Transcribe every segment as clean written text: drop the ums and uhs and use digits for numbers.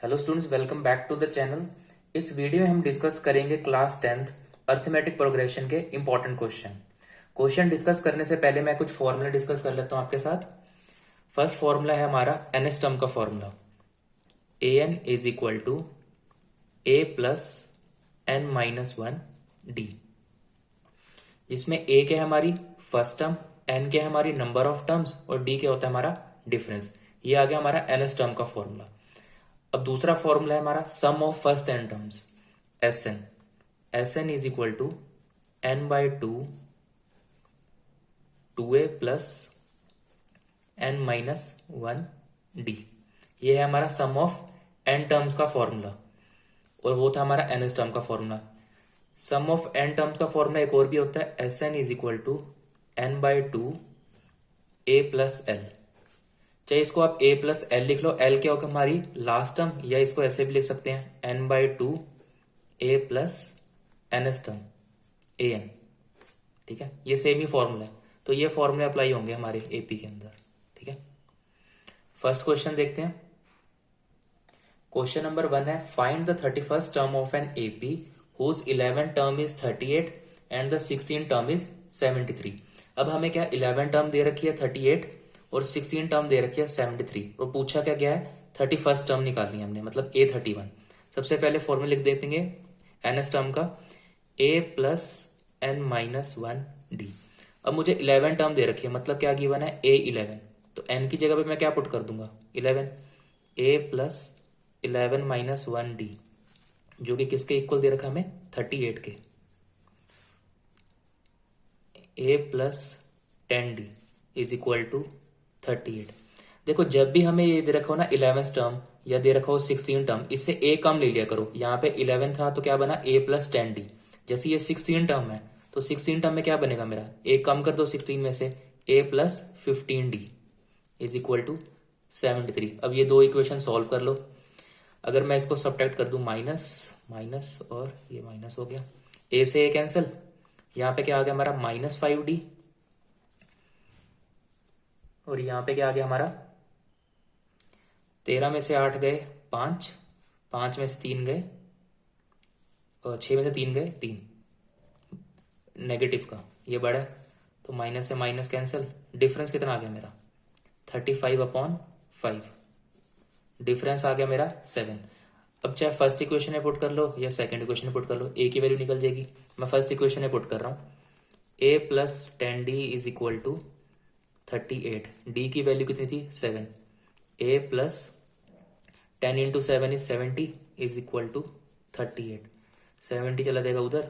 Hello students, welcome back to the channel. इस video में हम डिस्कस करेंगे क्लास 10th अर्थमेटिक प्रोग्रेशन के इंपॉर्टेंट क्वेश्चन डिस्कस करने से पहले मैं कुछ फॉर्मूला डिस्कस कर लेता हूं आपके साथ। फर्स्ट फॉर्मूला है हमारा एनएस टर्म का formula, a n is equal to a plus n minus one d, जिसमें ए क्या है हमारी फर्स्ट टर्म, एन क्या है हमारी नंबर ऑफ टर्म्स और डी क्या होता है हमारा डिफरेंस। ये आ गया हमारा एनएस टर्म का फॉर्मूला। अब दूसरा फॉर्मूला है हमारा sum of first n terms, S n is equal to n by two a plus n minus one d. ये है हमारा सम ऑफ एन टर्म्स का फॉर्मूला और वो था हमारा एन एस टर्म का formula. Sum of n terms का फॉर्मूला एक और भी होता है, S n is equal to n by two a plus l. चाहे इसको आप a प्लस एल लिख लो, एल क्या होगा हमारी लास्ट टर्म, या इसको ऐसे भी लिख सकते हैं n by two a plus n S term a n. ठीक है, ये सेम ही फॉर्मूला है, तो ये फॉर्मूले अप्लाई होंगे हमारे एपी के अंदर। ठीक है, फर्स्ट क्वेश्चन देखते हैं। क्वेश्चन नंबर 1 है, find the 31st term of an AP whose 11 term is 38 and the 16 term is 73। अब हमें क्या 11 टर्म दे रखी है 38 और 16 टर्म दे रखी है 73, और पूछा क्या गया है 31st टर्म निकालनी है हमने, मतलब A31। सबसे पहले फॉर्मूला लिख देंगे एनएस टर्म का, a plus n minus one d. अब मुझे 11 टर्म दे रखी है, मतलब क्या गिवन है A11, तो n की जगह पे मैं क्या पुट कर दूंगा 11, a plus 11 minus one D, जो कि किसके इक्वल दे रखा हमें 38 के, a plus 10 d is equal to 38। देखो जब भी हमें ये दे रखा हो ना 11th टर्म या दे रखा हो 16 टर्म, इससे a कम ले लिया करो। यहाँ पे 11 था तो क्या बना a प्लस 10 डी। जैसे ये 16 टर्म है तो 16 टर्म में क्या बनेगा मेरा, a कम कर दो 16 में से, a plus 15 d is equal to 73। अब ये दो इक्वेशन सॉल्व कर लो। अगर मैं इसको सब्ट्रैक्ट कर दूं माइनस माइनस और ये माइनस हो गया, a से a कैंसिल, यहाँ पे क्या आ गया हमारा माइनस 5d, और यहाँ पे क्या आ गया हमारा 13 में से 8 गए 5, 5 में से 3 गए और 6 में से 3 गए 3, नेगेटिव का ये बड़ा है तो माइनस से माइनस कैंसिल, डिफरेंस कितना आ गया मेरा 35/5, डिफरेंस आ गया मेरा 7। अब चाहे फर्स्ट इक्वेशन में पुट कर लो या सेकंड इक्वेशन में पुट कर लो, ए की वैल्यू निकल जाएगी। मैं फर्स्ट इक्वेशन में पुट कर रहा हूँ, a plus 10d is equal to 38, d की वैल्यू कितनी थी 7, a plus 10 into 7 is 70 is equal to 38, 70 चला जाएगा उधर,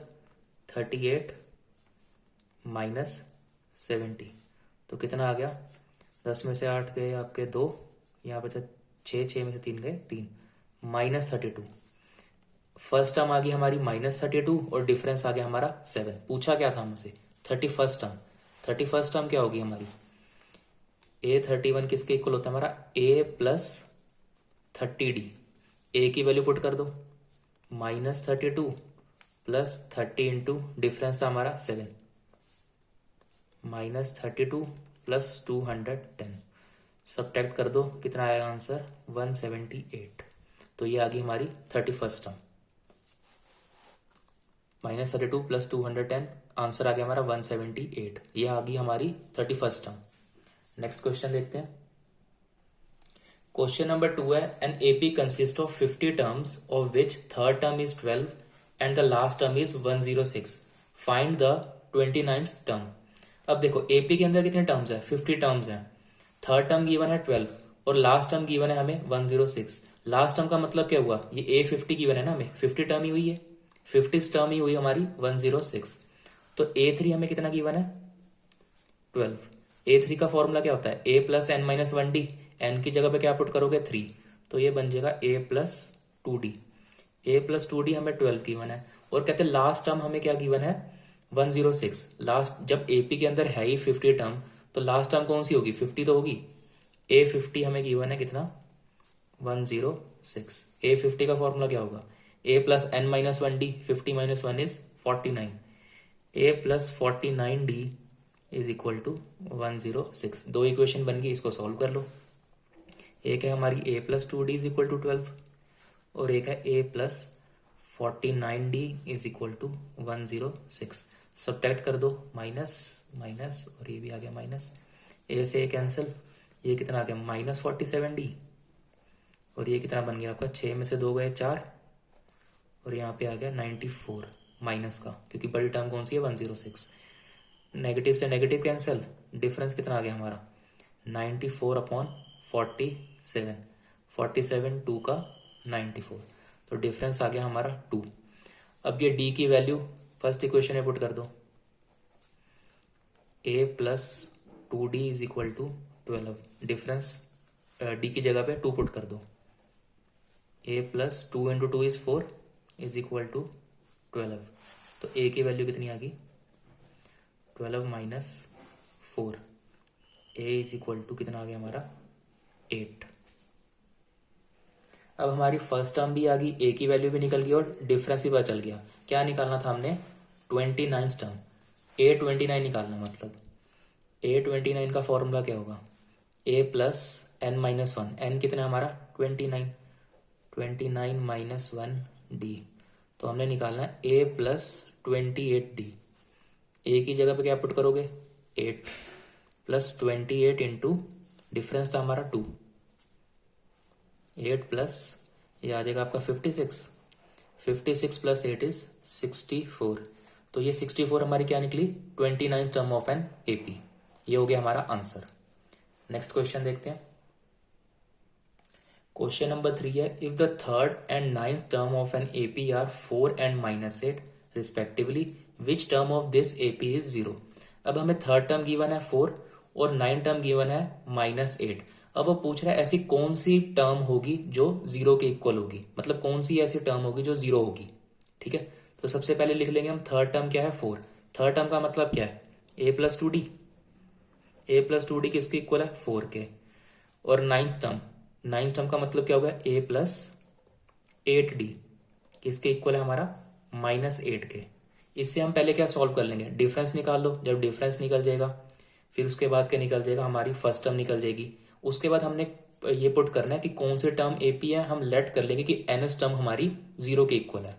38 माइनस 70 तो कितना आ गया, 10 में से 8 गए आपके 2, यहाँ बचा 6, 6 में से 3 गए 3, माइनस 32। फर्स्ट टर्म आ गई हमारी माइनस 32 और डिफरेंस आ गया हमारा 7। पूछा क्या था हमसे 31st टर्म, 31st टर्म क्या होगी हमारी A31 किसके इक्वल होता है हमारा a प्लस 30d। a की वैल्यू पुट कर दो, माइनस 32 प्लस 30 इंटू डिफरेंस था हमारा 7, माइनस 32 प्लस 210, सब्ट्रैक्ट कर दो कितना आएगा आंसर 178। तो ये आ गई हमारी 31st term, minus 32 plus 210, answer आ गया हमारा 178। ये आ गई हमारी 31st टर्म। नेक्स्ट क्वेश्चन देखते हैं। क्वेश्चन नंबर 2 है, an AP consist of 50 terms of which third term is 12 and the last term is 106, find the 29th term. अब देखो एपी के अंदर कितने टर्म्स है 50 टर्म्स हैं, थर्ड टर्म गिवन है 12 और लास्ट टर्म गिवन है हमें 106। लास्ट टर्म का मतलब क्या हुआ, ये A50 गिवन है ना हमें, 50 टर्म ही हुई है, 50 टर्म ही हुई हमारी 106। तो A3 हमें कितना गिवन है 12। A3 का फॉर्मूला क्या होता है a plus n minus one d, N की जगह पे क्या पुट करोगे 3, तो ये बन जाएगा a plus 2d। a plus 2d हमें 12 गिवन है, और कहते हैं लास्ट टर्म हमें क्या गिवन है 106। लास्ट जब AP के अंदर है ही 50 टर्म तो लास्ट टर्म कौन सी होगी 50 तो होगी। A50 हमें गिवन है कितना 106। A50 का फॉर्मूला क्या होगा a plus n minus one d, 50 minus 1 is 49, a plus 49d is equal to 106। दो इक्वेशन बन गई, इसको सॉल्व कर लो। एक है हमारी a plus 2d is equal to 12 और एक है a plus 49d is equal to 106। Subtract कर दो, माइनस माइनस और ये भी आ गया माइनस, ए से ए कैंसिल, ये कितना आ गया -47d और ये कितना बन गया आपका 6 में से 2 गए 4 और यहाँ पे आ गया 94 माइनस का, क्योंकि बड़ी टर्म कौन सी है 106। नेगेटिव से नेगेटिव कैंसिल, डिफरेंस कितना आ गया हमारा 94/47, 47 2 का 94, तो डिफरेंस आ गया हमारा 2। अब ये d की वैल्यू फर्स्ट इक्वेशन में पुट कर दो, a plus 2d is equal to 12, difference d की जगह पे 2 पुट कर दो, a plus 2 into 2 is 4 is equal to 12, तो a की वैल्यू कितनी आ गई 12 minus 4, a is equal to कितना आ गया हमारा 8। अब हमारी फर्स्ट टर्म भी आ गई, a की वैल्यू भी निकल गई और डिफरेंस भी पता चल गया। क्या निकालना था हमने 29 टर्म, a29 निकालना, मतलब a29 का फॉर्मूला क्या होगा a plus n minus 1, n कितना हमारा 29, 29 माइनस 1d, तो हमने निकालना है a प्लस 28d। a की जगह पे क्या पुट करोगे 8 प्लस 28 इंटू डिफरेंस था हमारा 2, 8 प्लस ये आ जाएगा आपका 56, 56 प्लस 8 इज 64, तो ये 64 हमारी क्या निकली 29 टर्म ऑफ एन एपी। ये हो गया हमारा आंसर। नेक्स्ट क्वेश्चन देखते हैं। क्वेश्चन नंबर 3 है, if the third and ninth term of an AP are 4 and -8 respectively, which term of this AP is 0। अब हमें थर्ड टर्म गिवन है 4 और नाइन टर्म गिवन है -8। अब वो पूछ रहा है ऐसी कौन सी टर्म होगी जो 0 के इक्वल होगी, मतलब कौन सी ऐसी टर्म होगी जो 0 होगी। ठीक है, तो सबसे पहले लिख लेंगे हम थर्ड टर्म क्या है 4, थर्ड टर्म का मतलब क्या है a plus 2d, a plus 2d किसके इक्वल है 4 के। और नाइन्थ टर्म का मतलब क्या होगा a प्लस 8d किसके इक्वल है हमारा -8 के। इससे हम पहले क्या सॉल्व कर लेंगे, डिफरेंस निकाल लो, जब डिफरेंस निकल जाएगा फिर उसके बाद क्या निकल जाएगा हमारी फर्स्ट टर्म निकल जाएगी। उसके बाद हमने ये पुट करना है कि कौन से टर्म एपी है, हम लेट कर लेंगे कि एनएस टर्म हमारी 0 के इक्वल है,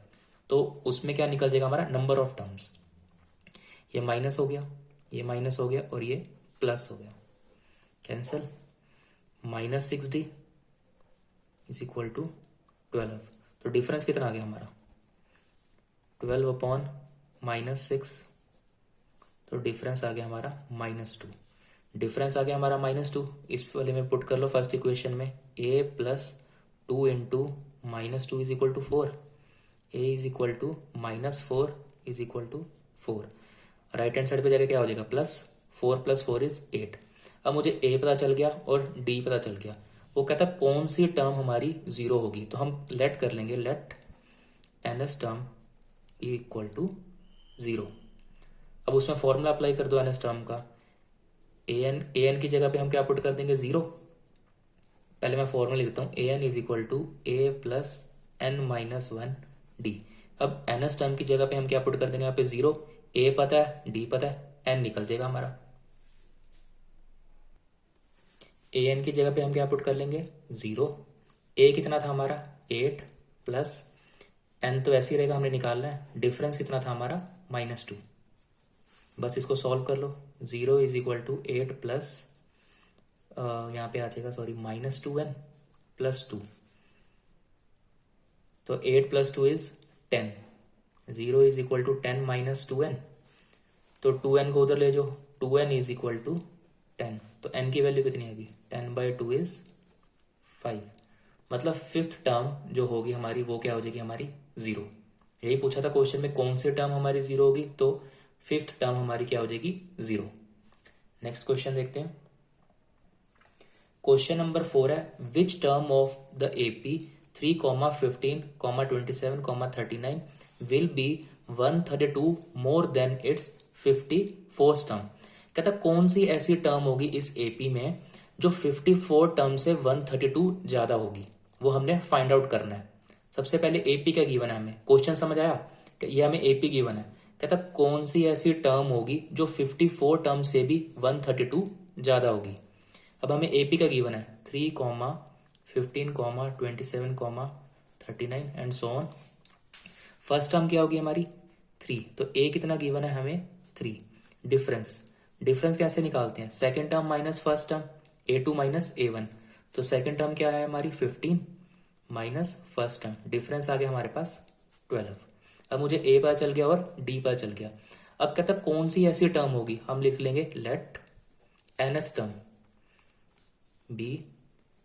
तो उसमें क्या निकल जाएगा हमारा नंबर ऑफ टर्म्स। ये माइनस हो गया, ये माइनस हो गया और ये प्लस हो गया, cancel, -6d is equal to 12, तो डिफरेंस कितना आ गया हमारा 12/-6, तो डिफरेंस आ गया हमारा -2, डिफरेंस आ गया हमारा -2। इस वाले में पुट कर लो फर्स्ट इक्वेशन में, a plus 2 into -2 is equal to 4, a is equal to -4 is equal to 4। Right hand side पे जाके क्या हो जाएगा +4 + 4 इज 8। अब मुझे a पता चल गया और d पता चल गया, वो कहता कौन सी टर्म हमारी 0 होगी, तो हम लेट कर लेंगे, let ns term equal to 0। अब उसमें फॉर्मूला अप्लाई कर दो ns टर्म का, an की जगह पे हम क्या पुट कर देंगे 0। पहले मैं फॉर्मूला लिखता हूँ, an is equal to a plus n minus 1d। अब ns टर्म की जगह पे हम क्या पुट कर देंगे यहाँ पे 0, a पता है d पता है, n निकल जाएगा हमारा। an की जगह पे हम क्या पुट कर लेंगे 0, a कितना था हमारा 8 प्लस n तो ऐसे ही रहेगा, हमने निकालना है, डिफरेंस कितना था हमारा -2। बस इसको सॉल्व कर लो, 0 इज इक्वल टू 8 प्लस यहाँ पे आ जाएगा सॉरी -2n प्लस 2, तो 8 plus 2 is 10, 0 is equal to 10 minus 2n, तो 2n को उधर ले जाओ, 2n इज इक्वल टू 10, तो n की वैल्यू कितनी आएगी 10/2 इज 5, मतलब फिफ्थ टर्म जो होगी हमारी वो क्या हो जाएगी हमारी 0। यही पूछा था क्वेश्चन में कौन सी टर्म हमारी 0 होगी, तो फिफ्थ टर्म हमारी क्या हो जाएगी 0। नेक्स्ट क्वेश्चन देखते हैं। क्वेश्चन नंबर 4 है, विच term of the AP 3, 15, 27, 39 will be 132 more than its 54 term. कहता कौन सी ऐसी टर्म होगी इस एपी में जो 54 टर्म से 132 ज्यादा होगी, वो हमने फाइंड आउट करना है। सबसे पहले एपी का गिवन है, हमें क्वेश्चन समझ आया, ये हमें एपी गिवन है, कहता कौन सी ऐसी टर्म होगी जो 54 टर्म से भी 132 ज्यादा होगी। अब हमें एपी का गिवन है 3, 15, 27, 39 and so on. First term क्या होगी हमारी 3, तो a कितना गिवन है हमें 3। डिफरेंस कैसे निकालते हैं, second term minus first term, a2 minus a1, तो सेकेंड टर्म क्या है हमारी 15 माइनस फर्स्ट टर्म, डिफरेंस आ गया हमारे पास 12। अब मुझे a पता चल गया और d पता चल गया। अब कहता है कौन सी ऐसी टर्म होगी, हम लिख लेंगे let nth term be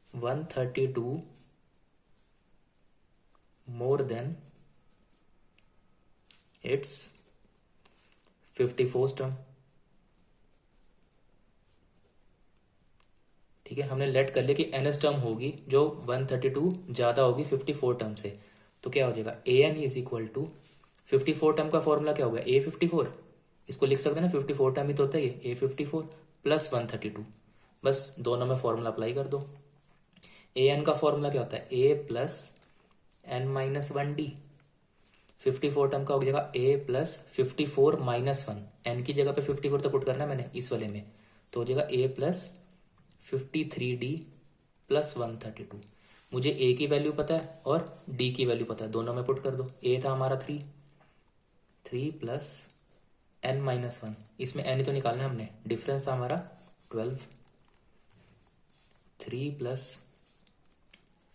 132 more than its 54 term. ठीक है, हमने लेट कर लिया कि nth टर्म होगी जो 132 ज्यादा होगी 54 टर्म से, तो क्या हो जाएगा an is equal to 54 term का फॉर्मूला क्या होगा a54, इसको लिख सकते हैं ना 54 टर्म ही तो होता है ये a54 प्लस 132, बस दोनों में फॉर्मूला अप्लाई कर दो। an का फॉर्मूला क्या होता है a plus n minus 1d, 54 term का हो जाएगा a प्लस 54 माइनस 1, n की जगह पे 54 तो पुट करना है मैंने इस वाले में, तो हो जाएगा a प्लस 53d प्लस 132। मुझे a की वैल्यू पता है और d की वैल्यू पता है, दोनों में पुट कर दो। a था हमारा 3 प्लस n माइनस 1, इसमें n ही तो निकालना है हमने, डिफरेंस था हमारा 12, 3 plus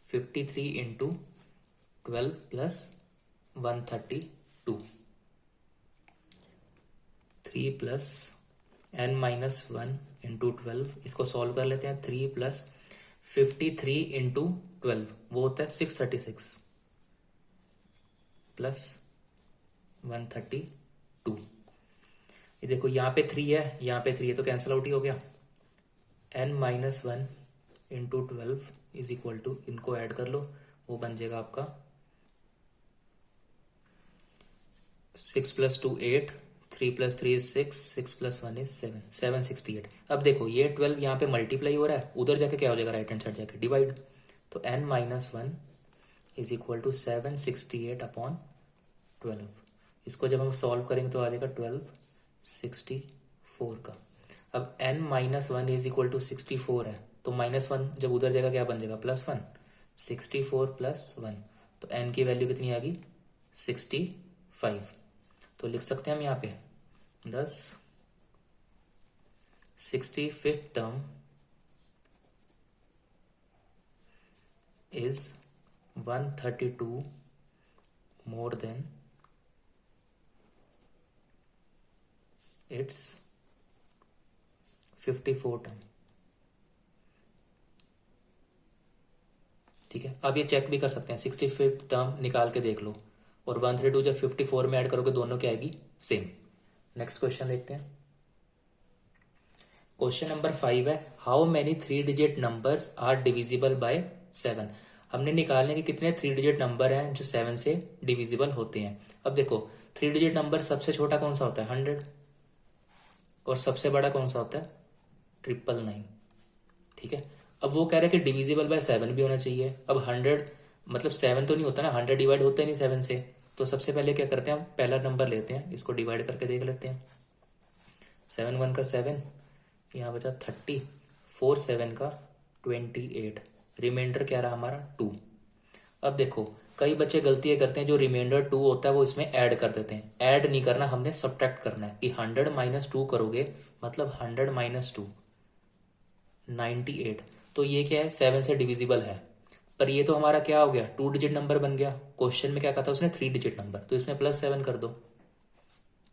53 into 12 plus 132, 3 plus n minus 1 into 12, इसको सॉल्व कर लेते हैं। 3 प्लस 53 इंटू 12 वो होता है 636 प्लस 132। ये देखो यहाँ पे 3 है, यहाँ पे 3 है, तो कैंसिल आउट ही हो गया। n minus 1 into 12 is equal to, इनको ऐड कर लो, वो बन जाएगा आपका 6 plus 2 8, 3 plus 3 is 6, 6 plus 1 is 7, 768। अब देखो ये 12 यहाँ पे मल्टीप्लाई हो रहा है, उधर जाके क्या हो जाएगा राइट हैंड साइड जाके डिवाइड, तो n minus 1 is equal to 768 upon 12। इसको जब हम सॉल्व करेंगे तो आ जाएगा 1264 का। अब n minus 1 is equal to 64 है, तो माइनस 1 जब उधर जाएगा क्या बन जाएगा +1, 64 प्लस 1, तो n की वैल्यू कितनी आ गई 65। तो लिख सकते हैं हम यहाँ पे 10 65th term is 132 more than its 54 term. ठीक है, अब ये चेक भी कर सकते हैं, 65th टर्म निकाल के देख लो, और 132 जब 54 में ऐड करोगे दोनों क्या आएगी सेम। नेक्स्ट क्वेश्चन देखते हैं। क्वेश्चन नंबर 5 है, how many 3 digit numbers are divisible by 7। हमने निकालने के कितने 3 डिजिट नंबर हैं जो 7 से डिविजिबल होते हैं। अब देखो 3 डिजिट नंबर सबसे छोटा कौन सा होता है 100, और सबसे बड़ा कौन सा होता है 999। ठीक है, अब वो कह रहे हैं कि डिविजिबल बाय 7 भी होना चाहिए। अब 100 मतलब 7 तो नहीं होता ना, 100 डिवाइड होता ही नहीं 7 से, तो सबसे पहले क्या करते हैं हम पहला नंबर लेते हैं, इसको डिवाइड करके देख लेते हैं। 7 1 का 7, यहाँ बचा 30, 4 7 का 28, रिमाइंडर क्या रहा हमारा 2। अब देखो कई बच्चे गलतियां करते हैं, जो रिमाइंडर 2 होता है वो इसमें ऐड कर देते हैं। ऐड नहीं करना, हमने सब्ट्रैक्ट करना है कि 100 माइनस 2 करोगे, मतलब 100 माइनस 2 98। तो ये क्या है 7 से डिविजिबल है, पर ये तो हमारा क्या हो गया 2 डिजिट नंबर बन गया। क्वेश्चन में क्या कहा था उसने 3 डिजिट नंबर, तो इसमें +7 कर दो,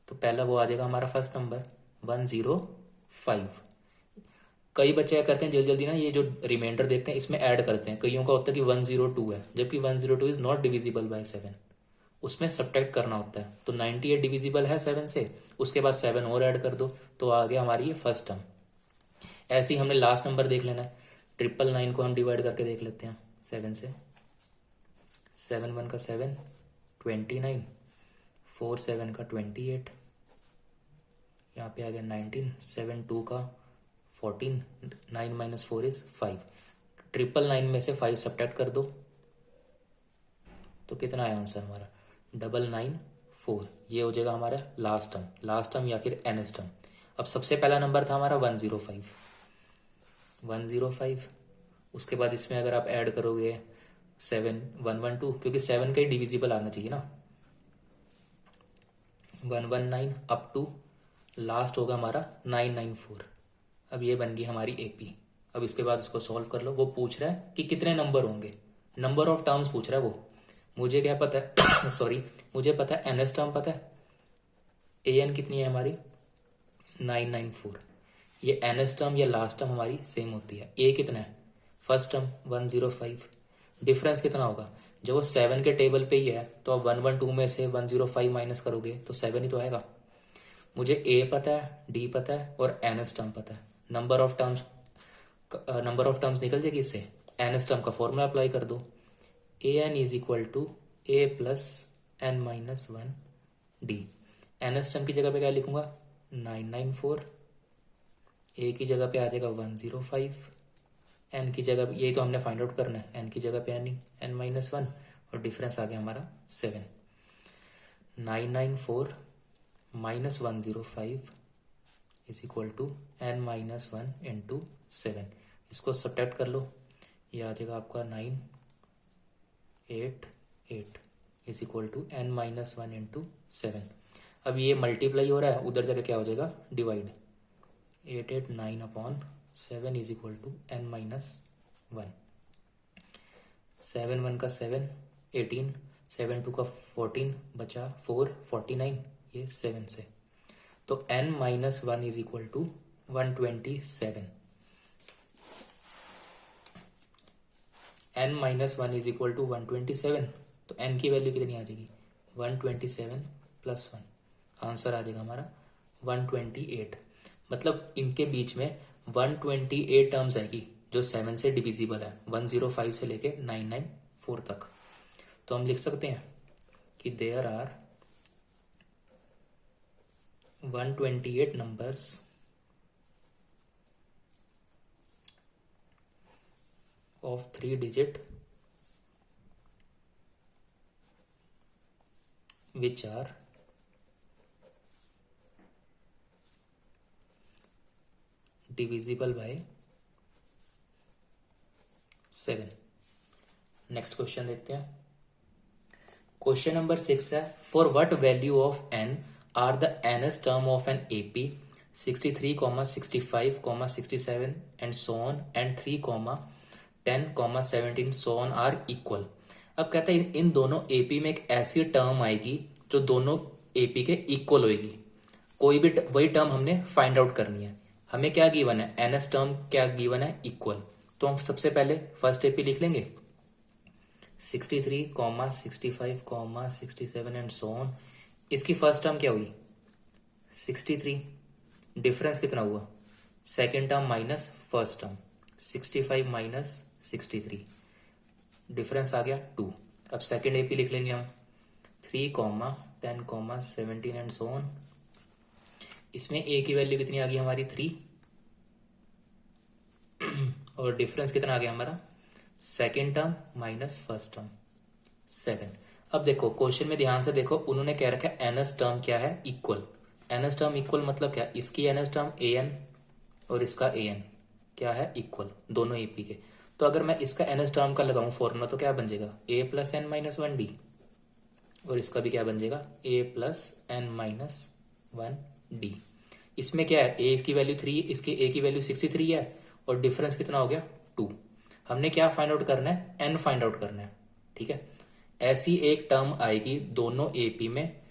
तो पहला वो आ जाएगा हमारा फर्स्ट नंबर 105। कई बच्चे क्या करते हैं जल्दी जल्दी ना, ये जो रिमाइंडर देखते हैं इसमें ऐड करते हैं, कईयों का होता है कि 102 है, जबकि 102 इज नॉट डिविजिबल बाय 7, उसमें सब्ट्रैक्ट करना होता है। तो 98 डिविजिबल है 7 से, उसके बाद 7 और ऐड कर दो, तो आ गया हमारी ये फर्स्ट टर्म। ऐसे ही हमने लास्ट नंबर देख लेना है, 999 को हम डिवाइड करके देख लेते हैं 7 से। 7 1 का 7 29, 4 7 का 28, यहाँ पे आ गया 19, 7 2 का 14, 9 माइनस 4 इज 5। 999 में से 5 सब्ट्रैक्ट कर दो, तो कितना आया आंसर हमारा 994। ये हो जाएगा हमारा लास्ट टर्म या फिर nth टर्म। अब सबसे पहला नंबर था हमारा 105, उसके बाद इसमें अगर आप ऐड करोगे 7 1 1 2, क्योंकि 7 का ही डिविजिबल आना चाहिए ना, 1 1 9 अप टू लास्ट होगा हमारा 9 9 4। अब ये बन गई हमारी एपी। अब इसके बाद इसको सॉल्व कर लो। वो पूछ रहा है कि कितने नंबर होंगे, नंबर ऑफ टर्म्स पूछ रहा है वो। मुझे क्या पता है सॉरी, मुझे पता है एनएस टर्म पता है, एन कितनी है हमारी 994। ये एनएस टर्म या लास्ट टर्म हमारी सेम होती है। ए कितना है, फर्स्ट टर्म 105। डिफरेंस कितना होगा, जब वो 7 के टेबल पे ही है तो आप 112 में से 105 माइनस करोगे तो 7 ही तो आएगा। मुझे ए पता है, डी पता है और एनएस टर्म पता है। नंबर ऑफ टर्म्स निकल जाएगी इससे। एनएस टर्म का फॉर्मूला अप्लाई कर दो, a n is equal to a plus n minus 1 d. Nth term की जगह पे क्या लिखूंगा 994, ए की जगह पे आ जाएगा 105, एन की जगह पे, यही तो हमने फाइंड आउट करना है, एन की जगह पे एन माइनस 1 और डिफरेंस आ गया हमारा 7। 994 minus 105 is equal to n minus 1 into 7। इसको सब्ट्रैक्ट कर लो, ये आ जाएगा आपका 988 is equal to n minus 1 into 7। अब ये मल्टीप्लाई हो रहा है, उधर जगह क्या हो जाएगा divide, 889 upon 7 is equal to n minus 1। 7 1 का 7 18, 7 2 का 14 बचा 4 49, ये 7 से। तो n minus 1 is equal to 127। n minus 1 is equal to 127, तो n की वैल्यू कितनी आ जाएगी 127 प्लस 1, आंसर आ जाएगा हमारा 128। मतलब इनके बीच में 128 टर्म्स आएगी जो 7 से डिविजिबल है, 105 से लेके 994 तक। तो हम लिख सकते हैं कि there are 128 numbers of 3 digit which are divisible by 7। Next question देखते हैं। क्वेश्चन नंबर 6 है, for what value of n are the nth term of an AP 63, 65, 67 and so on and 3, 10, 17 so on are equal। अब कहता है इन दोनों AP में एक ऐसी टर्म आएगी जो दोनों AP के इक्वल होगी। कोई भी वही टर्म हमने फाइंड आउट करनी है। हमें क्या गिवन है, एनएस टर्म क्या गिवन है, इक्वल। तो हम सबसे पहले फर्स्ट AP लिख लेंगे 63, 65, 67 एंड सो ऑन। इसकी फर्स्ट टर्म क्या हुई 63, डिफरेंस कितना हुआ, second term minus first term 65 minus 63, difference आ गया 2। अब सेकेंड एपी लिख लेंगे हम 3, 10, 17 एंड सो ऑन। इसमें ए की वैल्यू कितनी आ गई हमारी 3 और डिफरेंस कितना आ गया हमारा, second term minus first term 7। अब देखो क्वेश्चन में ध्यान से देखो, उन्होंने कह रखा है एनएस टर्म क्या है, इक्वल। एनएस टर्म इक्वल मतलब क्या, इसकी एनएस टर्म एन और इसका एन क्या है, इक्वल, दोनों एपी के। तो अगर मैं इसका एनएस टर्म का लगाऊं फॉर्मूला तो क्या बन जाएगा, ए प्लस एन माइनस 1 डी, और इसका भी क्या बन जाएगा, ए प्लस एन माइनस 1 डी। इसमें क्या है, ए की वैल्यू 3, इसकी ए की वैल्यू 63 है और डिफरेंस कितना हो गया 2। हमने क्या फाइंड आउट करना है, एन फाइंड आउट करना है, ठीक है। ऐसी एक टर्म आएगी दोनों एपी में,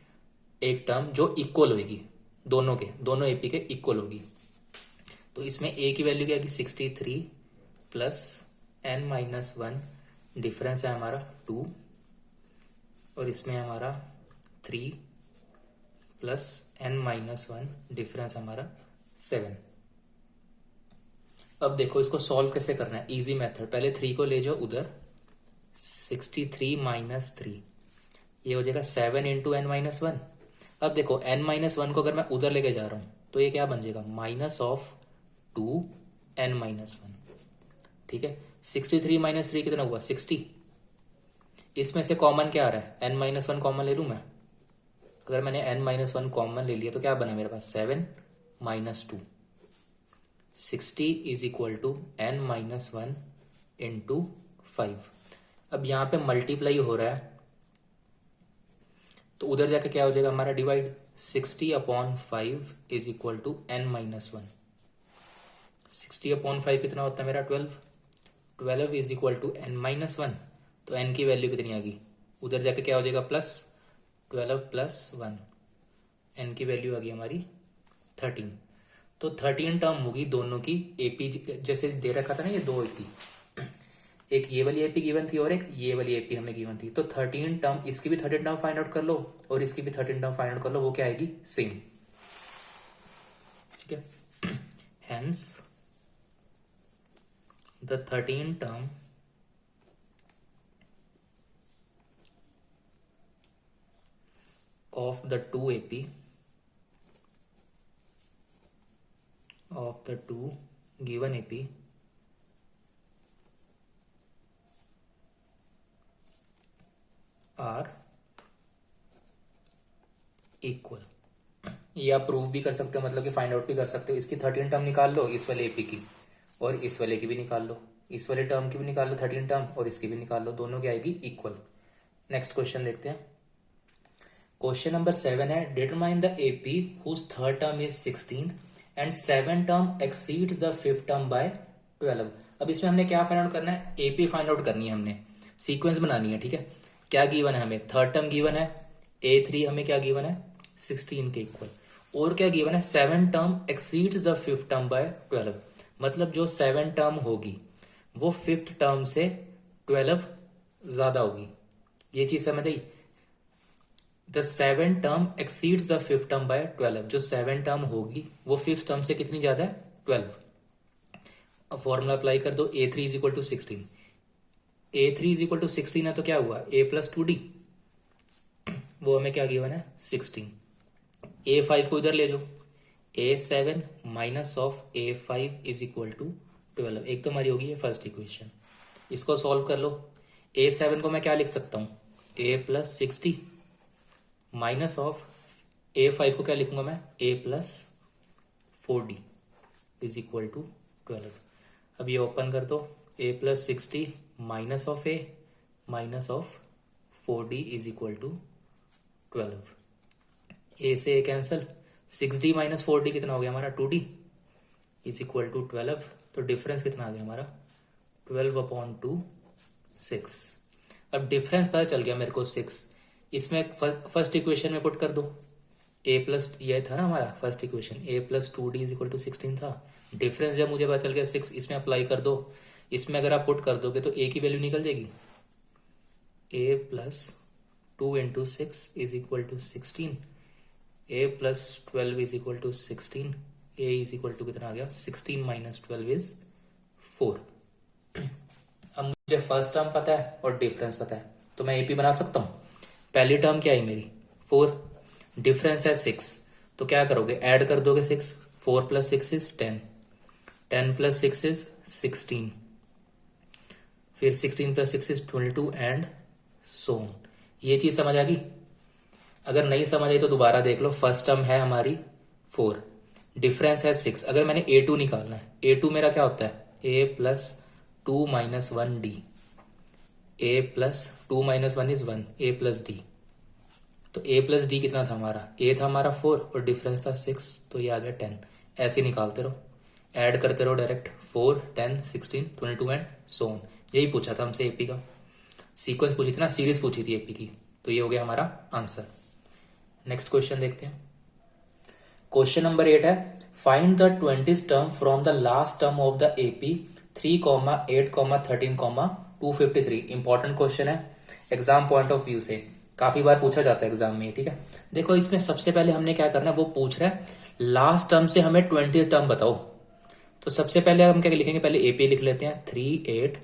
एक टर्म जो इक्वल होगी, दोनों एपी के इक्वल होगी। तो इसमें ए की वैल्यू क्या है 63 प्लस एन माइनस 1, डिफरेंस है हमारा 2, और इसमें हमारा 3 प्लस एन माइनस 1, डिफरेंस हमारा 7। अब देखो इसको सॉल्व कैसे करना है, इजी मेथड। पहले 3 को ले जाओ उधर, 63 माइनस 3, ये हो जाएगा 7 इंटू एन माइनस 1। अब देखो n माइनस 1 को अगर मैं उधर लेके जा रहा हूं तो ये क्या बन जाएगा, माइनस ऑफ 2 n माइनस 1, ठीक है। 63 माइनस 3 कितना हुआ 60। इसमें से कॉमन क्या आ रहा है, n माइनस 1 कॉमन ले लूं मैं। अगर मैंने n माइनस 1 कॉमन ले लिया तो क्या बना मेरे पास, 7 minus 2, 60 is equal to n minus 1 into 5। अब यहाँ पे मल्टीप्लाई हो रहा है तो उधर जाके क्या हो जाएगा हमारा divide. 60/5 is equal to n-1। 60/5 कितना होता है मेरा 12। 12 इज इक्वल टू n-1। तो n की वैल्यू कितनी आ गई, उधर जाके क्या हो जाएगा प्लस 12 + 1, n की वैल्यू आ गई हमारी 13। तो 13 टर्म होगी दोनों की एपी, जैसे दे रखा था ना ये दो एपी, एक ये वाली एपी गिवन थी और एक ये वाली एपी हमें गिवन थी। तो 13 टर्म, इसकी भी 13 टर्म फाइंड आउट कर लो और इसकी भी 13 टर्म फाइंड आउट कर लो, वो क्या आएगी सेम। ठीक है, hence the 13 term of the two AP of the two given AP are equal। ये आप प्रूव भी कर सकते हो, मतलब कि फाइंड आउट भी कर सकते हो। इसकी 13 टर्म निकाल लो इस वाले एपी की, और इस वाले की भी निकाल लो, इस वाले टर्म की भी निकाल लो 13 टर्म, और इसकी भी निकाल लो, दोनों की आएगी इक्वल। नेक्स्ट क्वेश्चन देखते हैं। क्वेश्चन नंबर 7 है, determine the AP whose third term is 16 and 7 term exceeds the fifth term by 12। अब इसमें हमने क्या फाइंड आउट करना है, एपी फाइंड आउट करनी है, हमने सीक्वेंस बनानी है। ठीक है, क्या गिवन है हमें, थर्ड टर्म गिवन है A3, हमें क्या गिवन है 16 के इक्वल, और क्या गिवन है 7 term exceeds the fifth term by 12। मतलब जो 7 टर्म होगी वो फिफ्थ टर्म से 12 ज्यादा होगी, ये चीज समझ आई। The 7 term exceeds the fifth term by 12, जो 7 टर्म होगी वो फिफ्थ टर्म से कितनी ज्यादा है 12। अब फॉर्मूला अप्लाई कर दो, A3 is equal to 16, A3 is equal to 16 है तो क्या हुआ A + 2D, वो हमें क्या गिवन है 16। A5 को इधर ले जाओ, A7 minus of A5 is equal to 12। एक तो हमारी होगी ये फर्स्ट इक्वेशन, इसको सॉल्व कर लो। A7 को मैं क्या लिख सकता हूं A + 60 माइनस ऑफ A5 को क्या लिखूंगा मैं A + 4D is equal to 12। अब ये ओपन कर दो, A + 60 minus of A minus of 4D is equal to 12। A से A cancel, 6D minus 4D कितना हो गया हमारा 2D इज इक्वल टू 12। तो डिफरेंस कितना आ गया हमारा 12/2 6। अब डिफरेंस पता चल गया मेरे को 6, इसमें फर्स्ट इक्वेशन में पुट कर दो। ये था ना हमारा first equation, A + 2D is equal to 16 था। डिफरेंस जब मुझे पता चल गया 6, इसमें अप्लाई कर दो। इसमें अगर आप पुट कर दोगे तो A की वैल्यू निकल जाएगी, A + 2 × 6 is equal to 16, A + 12 is equal to 16, A is equal to कितना आ गया 16 - 12 इज 4। अब मुझे फर्स्ट टर्म पता है और डिफरेंस पता है, तो मैं AP बना सकता हूं। पहली टर्म क्या है मेरी 4, डिफरेंस है 6, तो क्या करोगे ऐड कर दोगे 6, 4 + 6 इज 10, 10 + 6 इज 16, फिर 16 + 6 इज 22 एंड सो ऑन। ये चीज समझ आ गई। अगर नहीं समझ आई तो दोबारा देख लो। फर्स्ट टर्म है हमारी 4, डिफरेंस है 6। अगर मैंने A2 निकालना है, A2 मेरा क्या होता है A + 2 - 1D, A + 2 - 1 is 1, A + D। तो A + D कितना था हमारा, A था हमारा 4 और डिफरेंस था 6, तो ये आ गया 10। ऐसे निकालते रहो, ऐड करते रहो डायरेक्ट, 4 10 16 22 एंड सो ऑन। यही पूछा था हमसे AP का, सीक्वेंस पूछी थी ना, सीरीज पूछी थी AP की, तो ये हो गया हमारा आंसर। नेक्स्ट क्वेश्चन देखते हैं। क्वेश्चन नंबर 8 है, find the 20th term from the last term of the AP 3, 8, 13, 253। Important question है एग्जाम पॉइंट ऑफ व्यू से, काफी बार पूछा जाता है एग्जाम में। ठीक है, देखो इसमें सबसे पहले हमने क्या करना है, वो पूछ रहा है लास्ट टर्म से हमें 20th टर्म बताओ। तो सबसे पहले हम क्या लिखेंगे, पहले AP लिख लेते हैं, 3, 8,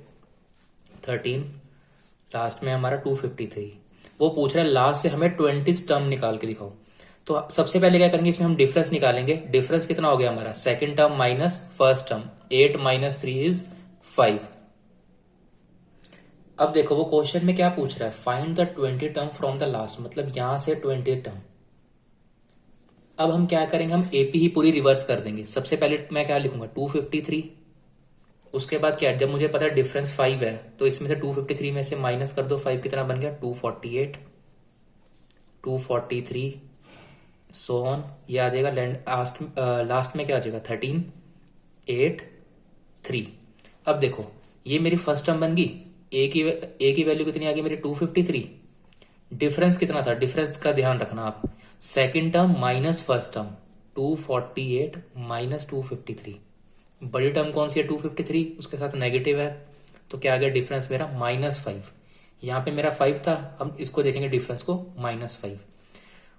13, लास्ट में हमारा 253। वो पूछ रहा है लास्ट से हमें 20th टर्म निकाल के दिखाओ। तो सबसे पहले क्या करेंगे, इसमें हम डिफरेंस निकालेंगे। डिफरेंस कितना हो गया हमारा, second term minus first term, 8 - 3 is 5। अब देखो वो क्वेश्चन में क्या पूछ रहा है, find the 20 term from the last, मतलब यहां से 20 टर्म। अब हम क्या करेंगे, हम AP ही पूरी रिवर्स कर देंगे। सबसे पहले मैं क्या लिखूंगा 253, उसके बाद क्या है, जब मुझे पता है डिफरेंस 5 है तो इसमें से 253 में से माइनस कर दो 5, कितना बन गया 248, 243 सो ऑन, ये आ जाएगा लास्ट में क्या आ जाएगा 13, 8, 3। अब देखो ये मेरी फर्स्ट टर्म बन गई, ए की वैल्यू कितनी आ गई मेरी 253। डिफरेंस कितना था, डिफरेंस का ध्यान रखना आप, second term minus first term 248 minus 253। बड़ी टर्म कौन सी है 253, उसके साथ नेगेटिव है तो क्या आ गया डिफरेंस मेरा -5। यहाँ पे मेरा 5 था, हम इसको देखेंगे डिफरेंस को -5।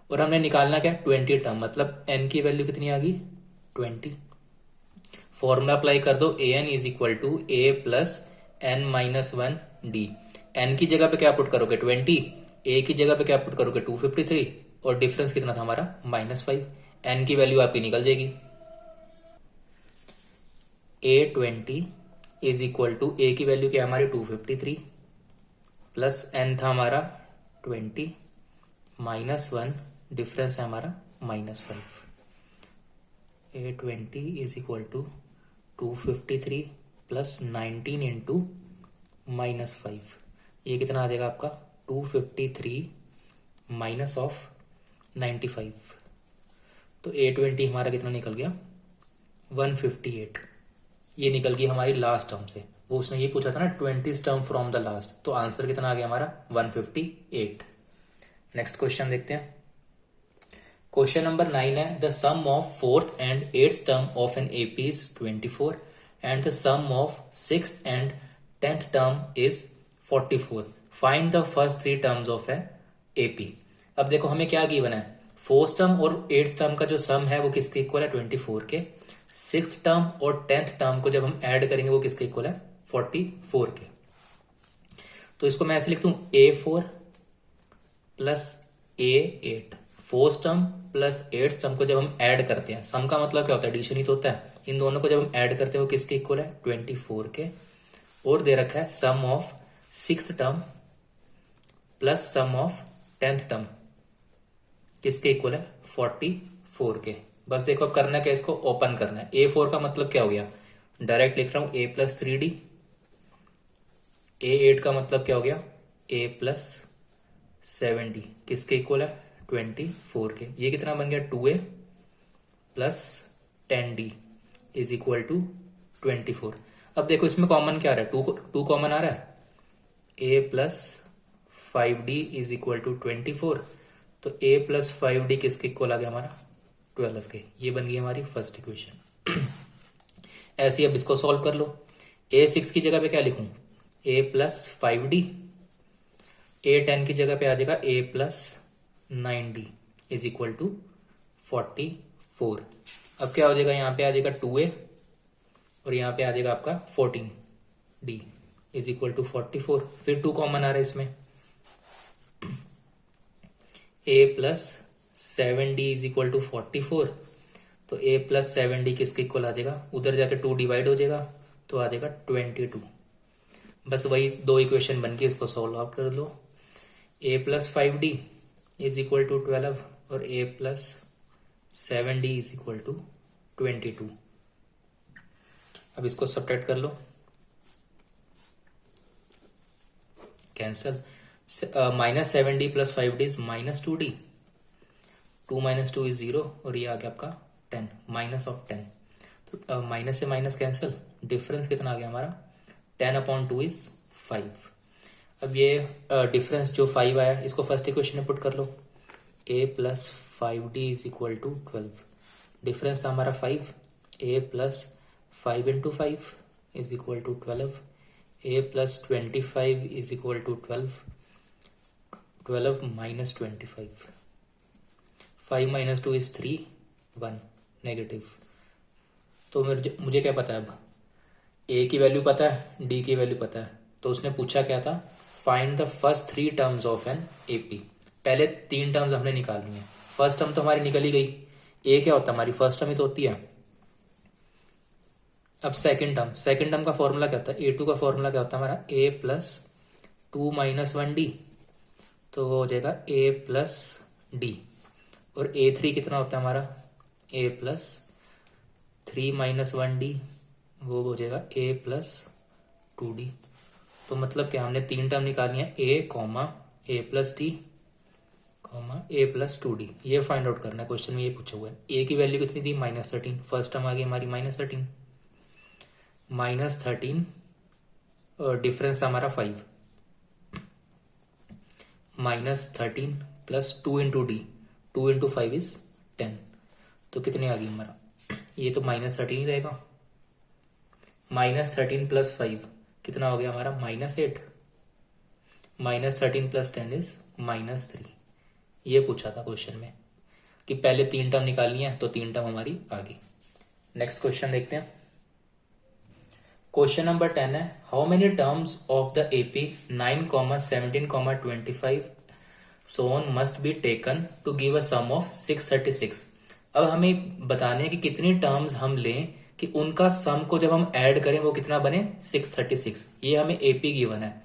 और हमने निकालना क्या 20 टर्म, मतलब एन की वैल्यू कितनी आ गई 20। फॉर्मूला अप्लाई कर दो, a n is equal to a plus n minus 1 d. N की जगह पे क्या पुट करोगे 20, ए की जगह पे क्या पुट करोगे 253, और डिफरेंस कितना था हमारा -5। एन की वैल्यू आपकी निकल जाएगी, A20 इज इक्वल टू ए की वैल्यू क्या हमारी 253 प्लस एन था हमारा 20 -1, डिफरेंस है हमारा -5। A20 is equal to 253 plus 19 into -5, ये कितना आ जाएगा आपका 253 माइनस ऑफ 95। तो A20 हमारा कितना निकल गया 158। ये निकल गई हमारी लास्ट टर्म से, वो उसने ये पूछा था ना 20 टर्म फ्रॉम द लास्ट, तो आंसर कितना आ गया हमारा 158। नेक्स्ट क्वेश्चन देखते हैं। क्वेश्चन नंबर 9 है, the sum of fourth and 8th term of an AP is 24 and the sum of 6th and 10th term is 44। Find the first 3 terms of a AP. अब देखो हमें क्या given है, fourth term और 8th term का जो सम है वो किसके इक्वल है 24 के, 6th टर्म और 10th टर्म को जब हम ऐड करेंगे वो किसके इक्वल है 44 के। तो इसको मैं ऐसे लिखता हूं A4 plus A8, fourth term plus 8th term को जब हम ऐड करते हैं, सम का मतलब क्या होता है एडिशन ही तो होता है, इन दोनों को जब हम ऐड करते हैं वो किसके इक्वल है 24 के। और दे रखा है sum of 6th term plus sum of 10th term किसके इक्वल है 44 के। बस देखो अब करना क्या, इसको ओपन करना है। A4 का मतलब क्या हो गया, डायरेक्ट लिख रहा हूं A प्लस 3D। A8 का मतलब क्या हो गया A प्लस 7D, किसके इक्वल है 24 के। ये कितना बन गया 2A plus 10D is equal to 24। अब देखो इसमें कॉमन क्या आ रहा है, टू कॉमन आ रहा है, A plus 5D is equal to 24, तो A प्लस 5D किसके इक्वल आ गया हमारा 12 के। ये बन गई हमारी फर्स्ट इक्वेशन। ऐसे अब इसको सॉल्व कर लो। A6 की जगह पे क्या लिखूं A प्लस 5D, A10 की जगह पे आ जाएगा A plus 9D is equal to 44। अब क्या हो जाएगा, यहाँ पे आ जाएगा 2A और यहाँ पे आ जाएगा आपका 14D इज इक्वल टू 44। फिर 2 कॉमन आ रहा है इसमें, A plus 7D is equal to 44, तो A प्लस 7D किसके इक्वल आ जाएगा, उधर जाके 2 डिवाइड हो जाएगा तो आ जाएगा 22। बस वही 2 इक्वेशन बन के इसको सॉल्व आउट कर लो। A plus 5D is equal to 12 और A plus 7D is equal to 22। अब इसको सब्ट्रैक्ट कर लो, cancel. -7D plus 5D is -2D, 2 minus 2 is 0 और ये आ गया आपका 10 माइनस ऑफ 10, तो माइनस से माइनस कैंसिल, डिफरेंस कितना आ गया हमारा 10/2 इज 5। अब ये डिफरेंस जो 5 आया इसको फर्स्ट इक्वेशन में पुट कर लो, A plus 5D is equal to 12, difference था हमारा 5, A plus 5 into 5 is equal to 12, A plus 25 is equal to 12, 12 minus 25, 5 minus 2 is 3, 1 negative. तो मुझे क्या पता है, अब A की वैल्यू पता है, D की वैल्यू पता है, तो उसने पूछा क्या था, find the first 3 terms of an AP। पहले 3 टर्म्स हमने निकालनी है, फर्स्ट टर्म तो हमारी निकल ही गई, A क्या होता है हमारी फर्स्ट टर्म ही तो होती है। अब सेकंड टर्म का फॉर्मूला क्या होता है, A2 का फॉर्मूला क्या होता है हमारा A प्लस 2 माइनस 1D, तो वो हो जाएगा A प्लस D। और A3 कितना होता है हमारा A प्लस 3 माइनस 1D वो हो जाएगा a प्लस 2d। तो मतलब क्या, हमने 3 टर्म निकाली है, a comma a plus D comma a plus 2d। ये फाइंड आउट करना है, क्वेश्चन में ये पूछा हुआ है। a की वैल्यू कितनी थी, -13, फर्स्ट टर्म आ गई हमारी -13, -13 और डिफरेंस हमारा 5, -13 plus 2 into D, 2 into 5 is 10। तो कितने आ गई हमारा, ये तो -13 ही रहेगा। -13 प्लस 5 कितना हो गया हमारा, -8, -13 प्लस 10 इज -3। ये पूछा था क्वेश्चन में कि पहले 3 टर्म निकालनी है, तो 3 टर्म हमारी आ गई। नेक्स्ट क्वेश्चन देखते हैं। क्वेश्चन नंबर 10 है, how many terms of the AP 9, 17, 25 so on must be taken to give a sum of 636। अब हमें बताने हैं कि कितनी टर्म्स हम लें कि उनका सम को जब हम ऐड करें वो कितना बने, 636। ये हमें एपी गिवन है।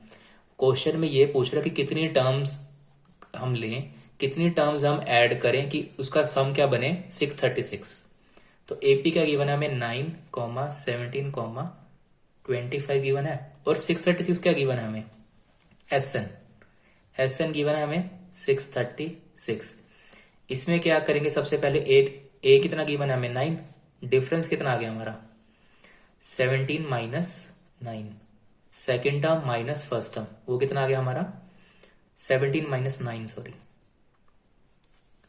क्वेश्चन में ये पूछ रहा है कि कितनी टर्म्स हम लें, कितनी टर्म्स हम ऐड करें कि उसका सम क्या बने, 636। तो एपी क्या गिवन है हमें, 9, 17, 25 गिवन है, और 636 क्या गिवन है हमें, एसएन गिवन है हमें 636। इसमें क्या करेंगे, सबसे पहले ए कितना गिवन है हमें, 9, डिफरेंस कितना आ गया हमारा, 17 minus 9, second term minus first term, वो कितना आ गया हमारा, 17 माइनस 9, सॉरी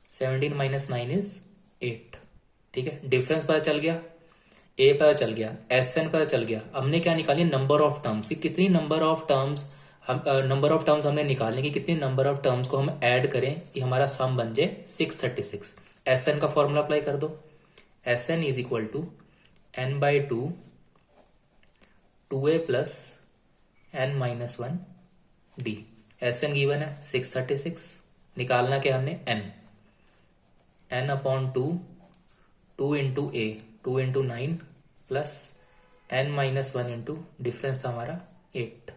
17 माइनस 9 इज 8। ठीक है, डिफरेंस पता चल गया, ए पता चल गया, एसएन पता चल गया। हमने क्या निकाली, नंबर ऑफ टर्म्स, कितनी नंबर ऑफ टर्म्स हमने निकालने की, कितनी नंबर ऑफ टर्म्स को हम ऐड करें कि हमारा सम बन जाए 636। एसएन का फॉर्मूला अप्लाई कर दो, S n is equal to n/2 2a plus n-1 d. S n given है 636, निकालना क्या हमने, n/2 2 into a 2 into 9 plus n-1 into difference था हमारा 8।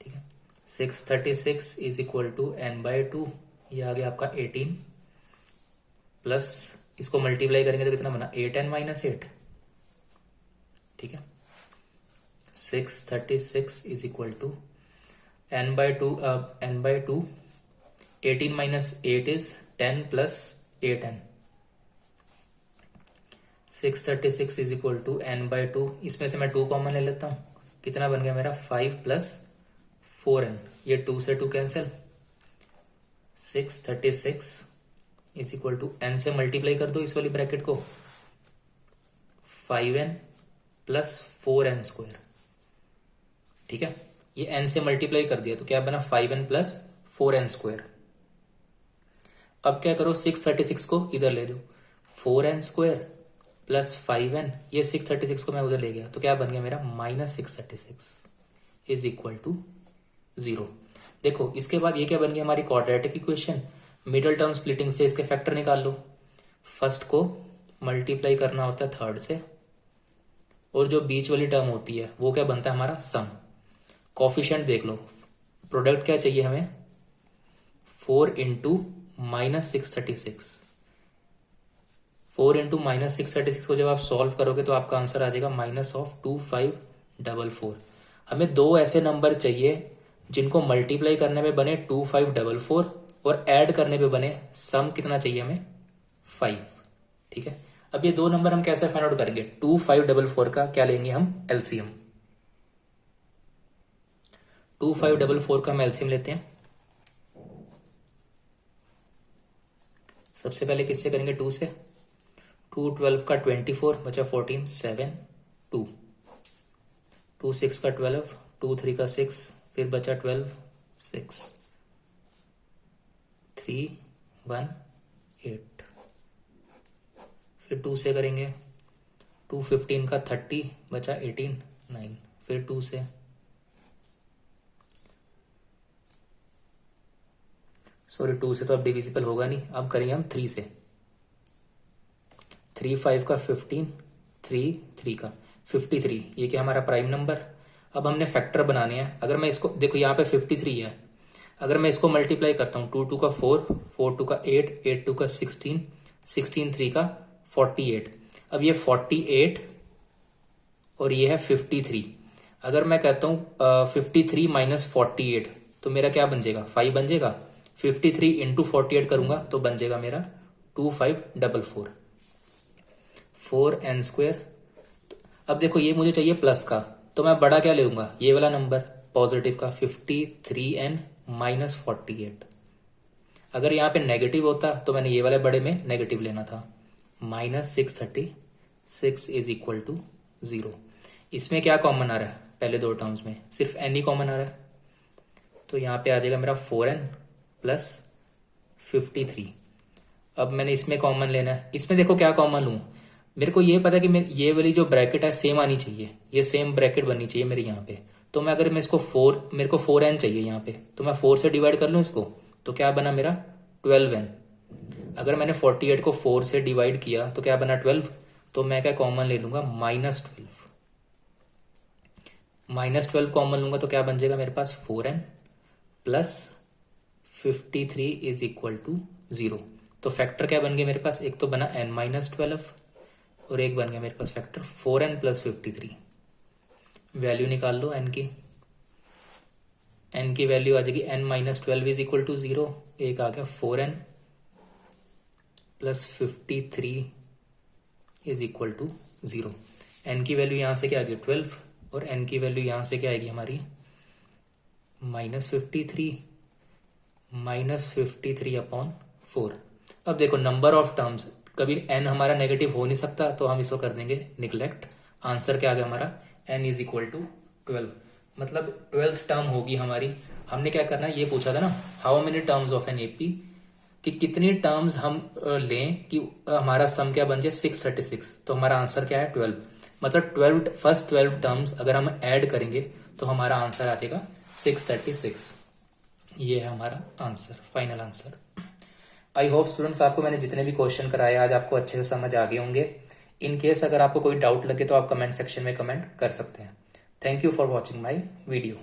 ठीक है, 636 इज इक्वल टू n/2, ये आ गया आपका 18 प्लस इसको मल्टीप्लाई करेंगे तो कितना बना, 8n-8। ठीक है, 636 is equal to n/2 18 minus 8 is 10 plus 8n। 636 is equal to n/2, इसमें से मैं 2 कॉमन ले लेता हूं, कितना बन गया मेरा, 5 प्लस 4n, ये 2 से 2 cancel. 636 is equal to n से मल्टीप्लाई कर दो इस वाली ब्रैकेट को, 5n प्लस 4n स्क्वायर। ठीक है, ये n से मल्टीप्लाई कर दिया तो क्या बना, 5n प्लस 4n स्क्वायर। अब क्या करो, 636 को इधर ले लो, 4n स्क्वायर प्लस 5n, ये 636 को मैं उधर ले गया तो क्या बन गया मेरा, -636 इज इक्वल टू 0। देखो इसके बाद ये क्या बन गया, हमारी quadratic equation. Middle term splitting से इसके फैक्टर निकाल लो, फर्स्ट को मल्टीप्लाई करना होता है थर्ड से, और जो बीच वाली टर्म होती है वो क्या बनता है हमारा, सम। कोफिशिएंट देख लो, प्रोडक्ट क्या चाहिए हमें, 4 इंटू -636, 4 इंटू -636 को जब आप सॉल्व करोगे तो आपका आंसर आ जाएगा -2544। हमें दो ऐसे नंबर चाहिए जिनको मल्टीप्लाई करने में बने 2544 और ऐड करने पे बने सम कितना चाहिए हमें, 5। ठीक है, अब ये दो नंबर हम कैसे फाइंड आउट करेंगे, 2544 का क्या लेंगे हम, एलसीएम। 2544 का हम एलसीएम लेते हैं। सबसे पहले किससे करेंगे, 2 से, 2 12 का 24 बचा 14, 7 2, 2 6 का 12, 2 3 का 6, फिर बचा 12 6 3 1 8, फिर 2 से करेंगे, 2 15 का 30 बचा 18 9, फिर 2 से, सॉरी 2 से तो अब डिविजिबल होगा नहीं, अब करेंगे हम 3 से, 3 5 का 15, 3 3 का 53, ये क्या हमारा प्राइम नंबर। अब हमने फैक्टर बनाने हैं, अगर मैं इसको देखो यहाँ पे 53 है, अगर मैं इसको मल्टीप्लाई करता हूँ, 2 2 का 4, 4 2 का 8, 8 2 का 16, 16 3 का 48। अब ये 48 और ये है 53। अगर मैं कहता हूँ 53 माइनस 48 तो मेरा क्या बन जाएगा, 5 बन जाएगा। 53 इंटू 48 करूंगा तो बन जाएगा मेरा 2544 4n²। अब देखो ये मुझे चाहिए प्लस का, तो मैं बड़ा क्या ले लूंगा, ये वाला नंबर पॉजिटिव का 53n माइनस 48। अगर यहाँ पे नेगेटिव होता तो मैंने ये वाले बड़े में नेगेटिव लेना था। -636 इज इक्वल टू 0। इसमें क्या कॉमन आ रहा है, पहले दो टर्म्स में सिर्फ n ही कॉमन आ रहा है, तो यहाँ पे आ जाएगा मेरा 4n प्लस 53। अब मैंने इसमें कॉमन लेना है, इसमें देखो क्या कॉमन लूँ, मेरे को ये पता है कि ये वाली जो ब्रैकेट है सेम आनी चाहिए, ये सेम ब्रैकेट बननी चाहिए मेरे यहाँ पे। तो मैं अगर मैं इसको मेरे को 4n चाहिए यहाँ पे, तो मैं 4 से डिवाइड कर लूँ इसको, तो क्या बना मेरा 12n। अगर मैंने 48 को 4 से डिवाइड किया तो क्या बना 12, तो मैं क्या कॉमन ले लूंगा -12। -12 कॉमन लूंगा तो क्या बन जाएगा मेरे पास 4n plus 53 is equal to 0। तो फैक्टर क्या बन गया मेरे पास, एक तो बना n-12 और एक बन गया मेरे पास फैक्टर 4n प्लस 53। वैल्यू निकाल लो n की वैल्यू आ जाएगी n-12 इज इक्वल टू 0। एक आ गया 4n plus 53 is equal to 0। n की वैल्यू यहां से क्या आ गई 12 और n की वैल्यू यहां से क्या आएगी हमारी -53 अपॉन 4। अब देखो नंबर ऑफ टर्म्स, कभी n हमारा नेगेटिव हो नहीं सकता, तो हम इसको कर देंगे निगलेक्ट। आंसर क्या आ गया हमारा n इज इक्वल टू 12, मतलब 12th टर्म होगी हमारी। हमने क्या करना है, ये पूछा था ना how many terms of an AP, कि कितनी टर्म्स हम लें कि हमारा सम क्या बन जाए 636। तो हमारा आंसर क्या है 12, मतलब फर्स्ट 12 टर्म्स अगर हम ऐड करेंगे तो हमारा आंसर आ जाएगा 636। ये है हमारा answer, final answer. I hope students आपको मैंने जितने भी क्वेश्चन कराए आज आपको अच्छे से समझ आ गए होंगे। इन केस अगर आपको कोई डाउट लगे तो आप कमेंट सेक्शन में कमेंट कर सकते हैं। Thank you for watching my video.